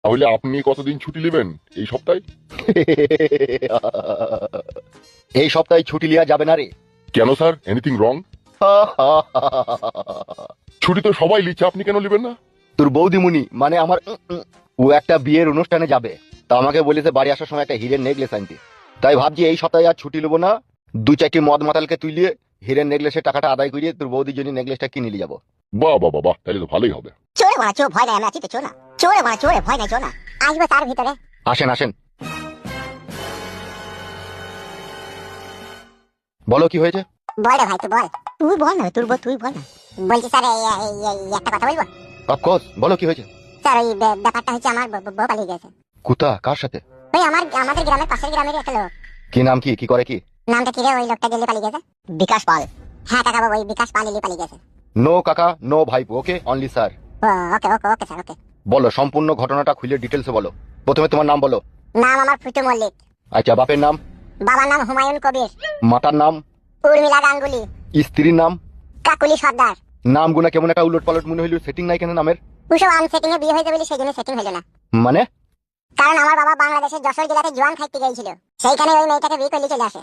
তাহলে আপনি কতদিন ছুটি নেবেন এই সপ্তাহে? এই সপ্তাহে ছুটি লিয়া যাবে না রে। কেন স্যার, এনিথিং রং? ছুটি তো সবাই লিচ্ছে, আপনি কেন নেবেন না? তোর বৌদিমুনি মানে আমার ও একটা বিয়ের অনুষ্ঠানে যাবে, তা আমাকে বলেছে বাড়ি আসার সময় একটা হীরের নেকলেস আনতে। তাই ভাবছি এই সপ্তাহে আর ছুটি নেবো না, 2-4টি মদ মাতালকে তুইলিয়ে হীরের নেকলেসের টাকাটা আদায় করিয়ে তোর বৌদির জন্য নেকলেসটা কিনে নিয়ে যাবো। বাহ বাহ বাহ বাহ, তাহলে তো ভালোই হবে। চোরে মারা চোর, ভয় নাই, আমি আছি তো, চো না। চোরে মারা চোরে, ভয় নাই, চো না। আসবো তার ভিতরে। আসেন আসেন, বলো কি হয়েছে? বল রে ভাই, তুই বল। তুই বল না, তুই বল, তুই বল না। বলছি স্যার, একটা কথা বলবো? অফকোর্স, বলো কি হয়েছে? স্যার ওই ব্যাপারটা হচ্ছে, আমার বউ পালিয়ে গেছে। কুতা কার সাথে? ওই আমাদের গ্রামের পাশের গ্রামেরই একটা লোক। কি নাম, কি করে কি? নামটা কি রে? ওই লোকটা দিল্লি পালিয়ে গেছে। বিকাশ পাল। হ্যাঁ কাকা বাবু, ওই বিকাশ পাল দিল্লি পালিয়ে গেছে। নো কাকা, নো ভাইপো, ওকে অনলি স্যার। ওকে ওকে ওকে স্যার, ওকে। বলো সম্পূর্ণ ঘটনাটা খুলে ডিটেলসে বলো। প্রথমে তোমার নাম বলো। নাম আমার ফুটু মল্লিক। আচ্ছা, বাপের নাম? বাবার নাম হুমায়ুন কবির। মাতার নাম? উর্মিলা গাঙ্গুলি। স্ত্রীর নাম? কাকুলি সর্দার। নাম গুনা কেমন একটা উলট পালট মনে হইল, সেটিং নাই কেন নামের? ওসব আনসেটিং এ বিয়ে হয়েছে বলে সেই জন্য সেটিং হলো না। মানে? কারণ আমার বাবা বাংলাদেশের যশোর জেলাতে জোয়ান খাইতে গিয়েছিল, সেইখানে ওই মেয়েটাকে বিয়ে করলে চলে আসে।